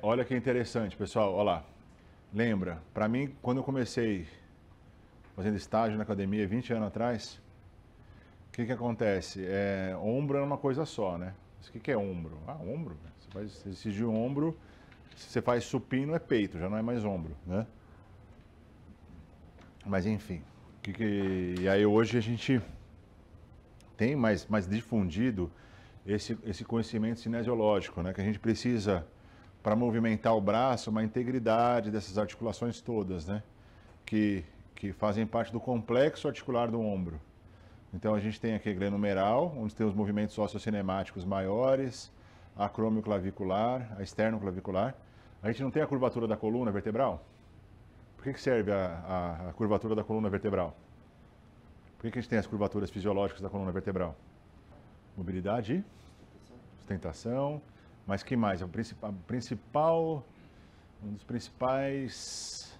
Olha que interessante, pessoal. Olha lá. Lembra, para mim, quando eu comecei fazendo estágio na academia 20 anos atrás, o que que acontece? Ombro é uma coisa só, né? Mas o que que é ombro? Ah, ombro. Você faz exercício de ombro, se você faz supino é peito, já não é mais ombro, né? Mas enfim, e aí hoje a gente tem mais difundido esse conhecimento cinesiológico, né? Que a gente precisa, para movimentar o braço, uma integridade dessas articulações todas, né? Que, que fazem parte do complexo articular do ombro. Então a gente tem aqui a glenomeral, onde tem os movimentos osteocinemáticos maiores, a acromioclavicular, a esternoclavicular. A gente não tem a curvatura da coluna vertebral? Por que serve a curvatura da coluna vertebral? Por que a gente tem as curvaturas fisiológicas da coluna vertebral? Mobilidade e sustentação. Mas que mais? Uma das principais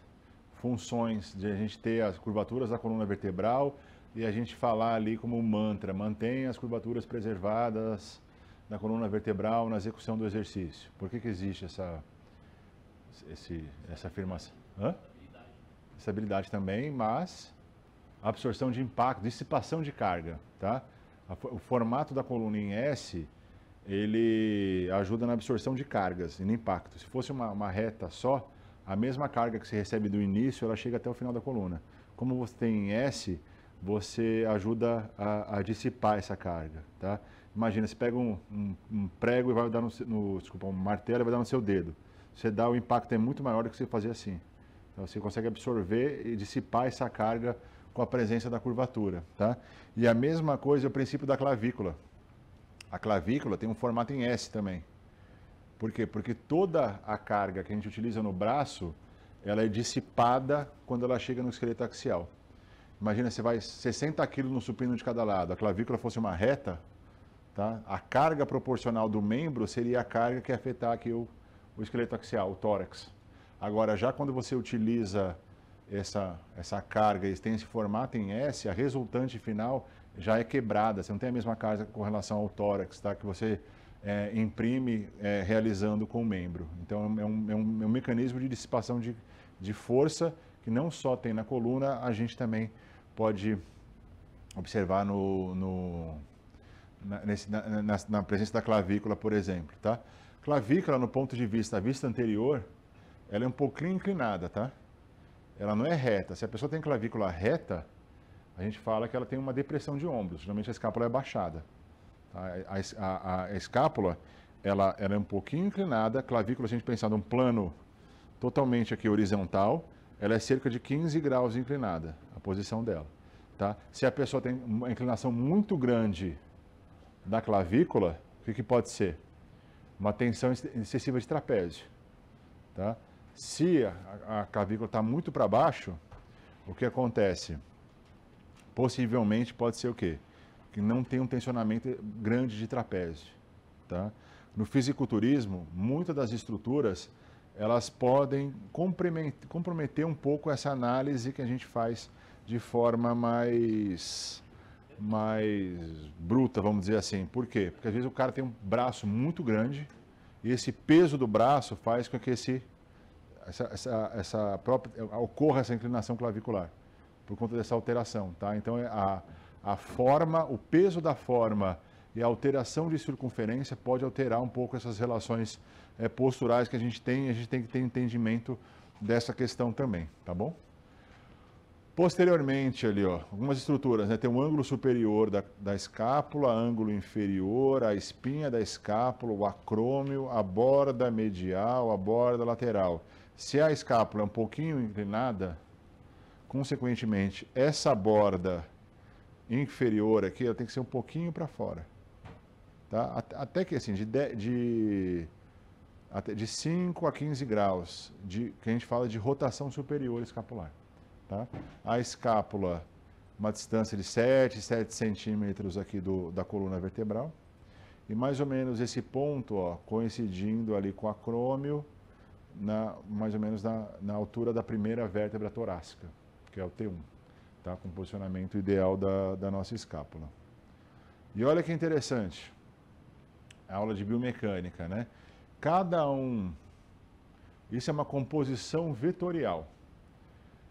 funções de a gente ter as curvaturas da coluna vertebral e a gente falar ali como um mantra, mantenha as curvaturas preservadas da coluna vertebral na execução do exercício. Por que existe essa afirmação? Hã? Estabilidade também, mas absorção de impacto, dissipação de carga, tá? O formato da coluna em S, ele ajuda na absorção de cargas e no impacto. Se fosse uma reta só, a mesma carga que você recebe do início, ela chega até o final da coluna. Como você tem em S, você ajuda a dissipar essa carga, tá? Imagina, você pega um prego e vai dar um martelo e vai dar no seu dedo. Você dá, o impacto é muito maior do que você fazer assim. Então você consegue absorver e dissipar essa carga com a presença da curvatura, tá? E a mesma coisa é o princípio da clavícula. A clavícula tem um formato em S também. Por quê? Porque toda a carga que a gente utiliza no braço, ela é dissipada quando ela chega no esqueleto axial. Imagina, você vai 60 kg no supino de cada lado, a clavícula fosse uma reta, tá? A carga proporcional do membro seria a carga que ia afetar aqui o esqueleto axial, o tórax. Agora, já quando você utiliza essa carga e tem esse formato em S, a resultante final já é quebrada, você não tem a mesma carga com relação ao tórax, tá? Que você imprime realizando com o membro. Então é um mecanismo de dissipação de força que não só tem na coluna, a gente também pode observar na presença da clavícula, por exemplo, tá? Clavícula, no ponto de vista, a vista anterior, ela é um pouquinho inclinada, tá? Ela não é reta. Se a pessoa tem clavícula reta, a gente fala que ela tem uma depressão de ombros. Geralmente a escápula é baixada. A escápula, ela é um pouquinho inclinada. A clavícula, se a gente pensar num plano totalmente aqui horizontal, ela é cerca de 15 graus inclinada, a posição dela. Tá? Se a pessoa tem uma inclinação muito grande da clavícula, o que pode ser? Uma tensão excessiva de trapézio. Tá? Se a clavícula está muito para baixo, o que acontece? Possivelmente pode ser o quê? Que não tem um tensionamento grande de trapézio. Tá? No fisiculturismo, muitas das estruturas elas podem comprometer um pouco essa análise que a gente faz de forma mais bruta, vamos dizer assim. Por quê? Porque às vezes o cara tem um braço muito grande e esse peso do braço faz com que ocorra essa inclinação clavicular por conta dessa alteração, tá? Então a forma, o peso da forma e a alteração de circunferência pode alterar um pouco essas relações posturais que a gente tem que ter entendimento dessa questão também, tá bom? Posteriormente ali, ó, algumas estruturas, né? Tem um ângulo superior da escápula, ângulo inferior, a espinha da escápula, o acrômio, a borda medial, a borda lateral. Se a escápula é um pouquinho inclinada, consequentemente, essa borda inferior aqui, ela tem que ser um pouquinho para fora. Tá? Até que assim, de 5 a 15 graus, que a gente fala de rotação superior escapular. Tá? A escápula, uma distância de 7 centímetros aqui da coluna vertebral. E mais ou menos esse ponto, ó, coincidindo ali com o acrômio, mais ou menos na altura da primeira vértebra torácica, que é o T1, tá? Com o posicionamento ideal da nossa escápula. E olha que interessante, a aula de biomecânica, né? Cada um Isso é uma composição vetorial.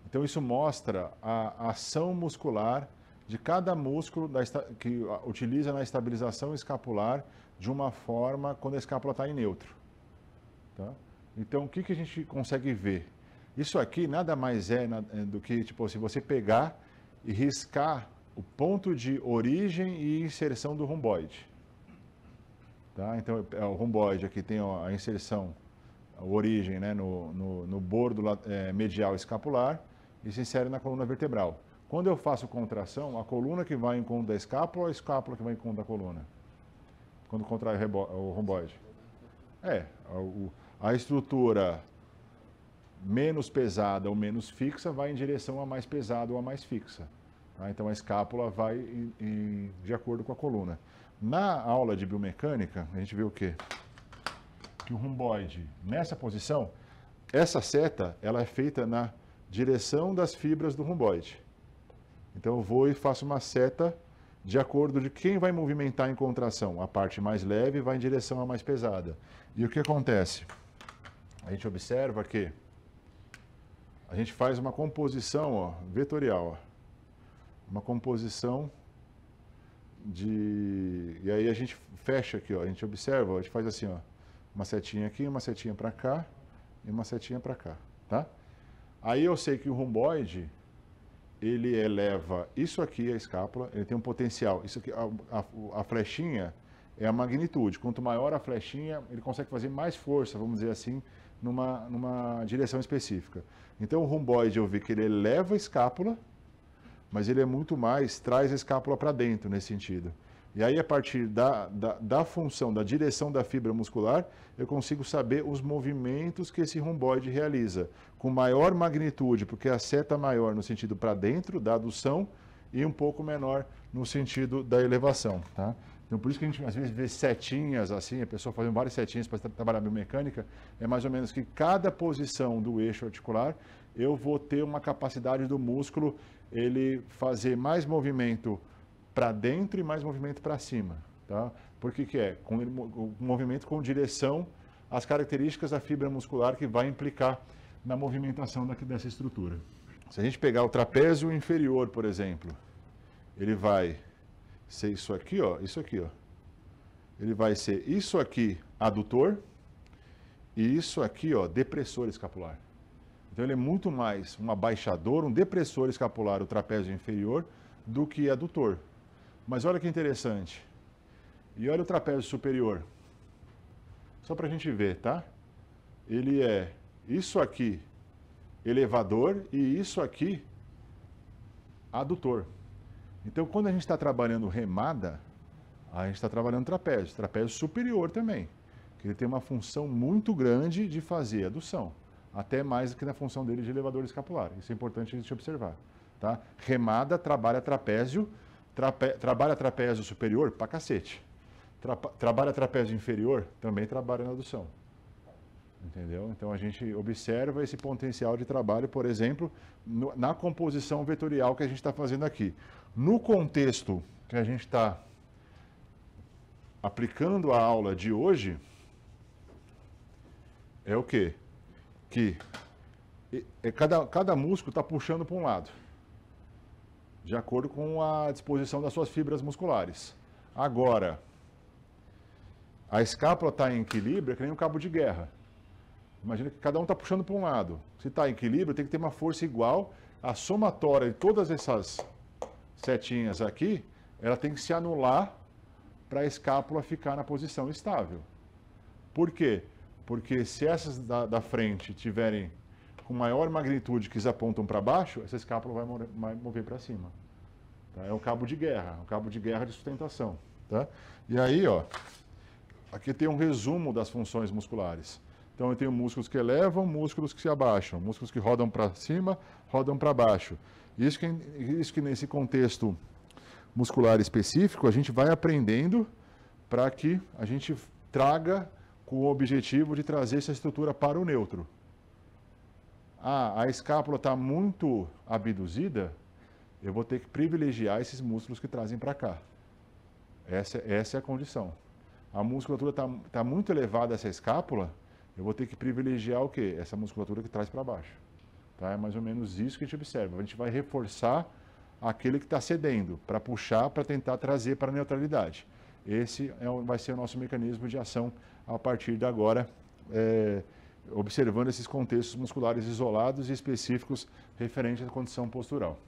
Então isso mostra a ação muscular de cada músculo que utiliza na estabilização escapular de uma forma quando a escápula está em neutro. Tá? Então o que a gente consegue ver? Isso aqui nada mais é do que tipo, se você pegar e riscar o ponto de origem e inserção do romboide. Tá? Então o romboide aqui tem a inserção, a origem, né, no bordo medial escapular e se insere na coluna vertebral. Quando eu faço contração, a coluna que vai em encontro da escápula ou a escápula que vai em encontro da coluna? Quando contrai o romboide. A estrutura menos pesada ou menos fixa vai em direção a mais pesada ou a mais fixa. Tá? Então a escápula vai de acordo com a coluna. Na aula de biomecânica, a gente vê o quê? Que o romboide, nessa posição, essa seta ela é feita na direção das fibras do romboide. Então eu vou e faço uma seta de acordo de quem vai movimentar em contração. A parte mais leve vai em direção à mais pesada. E o que acontece? A gente observa que a gente faz uma composição vetorial. Uma composição de... E aí a gente fecha aqui, a gente observa, a gente faz assim, uma setinha aqui, uma setinha para cá e uma setinha para cá, tá? Aí eu sei que o romboide, ele eleva isso aqui, a escápula, ele tem um potencial. Isso aqui, a flechinha é a magnitude. Quanto maior a flechinha, ele consegue fazer mais força, vamos dizer assim, numa direção específica. Então o romboide, eu vi que ele eleva a escápula, mas ele é muito mais, traz a escápula para dentro nesse sentido. E aí, a partir da função, da direção da fibra muscular, eu consigo saber os movimentos que esse romboide realiza, com maior magnitude, porque a seta maior no sentido para dentro, da adução, e um pouco menor no sentido da elevação. Tá? Então, por isso que a gente, às vezes, vê setinhas assim, a pessoa fazendo várias setinhas para trabalhar biomecânica, é mais ou menos que cada posição do eixo articular, eu vou ter uma capacidade do músculo, ele fazer mais movimento para dentro e mais movimento para cima. Tá? Por que é? O movimento com direção às características da fibra muscular que vai implicar na movimentação dessa estrutura. Se a gente pegar o trapézio inferior, por exemplo, ele vai ser isso aqui, isso aqui. Ele vai ser isso aqui, adutor, e isso aqui, depressor escapular. Então ele é muito mais um abaixador, um depressor escapular, o trapézio inferior, do que adutor. Mas olha que interessante. E olha o trapézio superior. Só para a gente ver, tá? Ele é isso aqui, elevador, e isso aqui, adutor. Então, quando a gente está trabalhando remada, a gente está trabalhando trapézio superior também, que ele tem uma função muito grande de fazer adução, até mais do que na função dele de elevador escapular. Isso é importante a gente observar. Tá? Remada trabalha trapézio, trabalha trapézio superior pra cacete. Trabalha trapézio inferior, também trabalha na adução. Entendeu? Então a gente observa esse potencial de trabalho, por exemplo, na composição vetorial que a gente está fazendo aqui. No contexto que a gente está aplicando a aula de hoje, é o quê? Que cada músculo está puxando para um lado, de acordo com a disposição das suas fibras musculares. Agora, a escápula está em equilíbrio, é que nem um cabo de guerra. Imagina que cada um está puxando para um lado. Se está em equilíbrio, tem que ter uma força igual. A somatória de todas essas setinhas aqui, ela tem que se anular para a escápula ficar na posição estável. Por quê? Porque se essas da frente tiverem com maior magnitude que eles apontam para baixo, essa escápula vai mover para cima. Tá? É um cabo de guerra de sustentação. Tá? E aí, aqui tem um resumo das funções musculares. Então eu tenho músculos que elevam, músculos que se abaixam, músculos que rodam para cima, rodam para baixo. Isso que nesse contexto muscular específico a gente vai aprendendo para que a gente traga com o objetivo de trazer essa estrutura para o neutro. A escápula está muito abduzida, eu vou ter que privilegiar esses músculos que trazem para cá. Essa é a condição. A musculatura está muito elevada, essa escápula, eu vou ter que privilegiar o quê? Essa musculatura que traz para baixo. Tá? É mais ou menos isso que a gente observa. A gente vai reforçar aquele que está cedendo, para puxar, para tentar trazer para a neutralidade. Esse vai ser o nosso mecanismo de ação a partir de agora, observando esses contextos musculares isolados e específicos referentes à condição postural.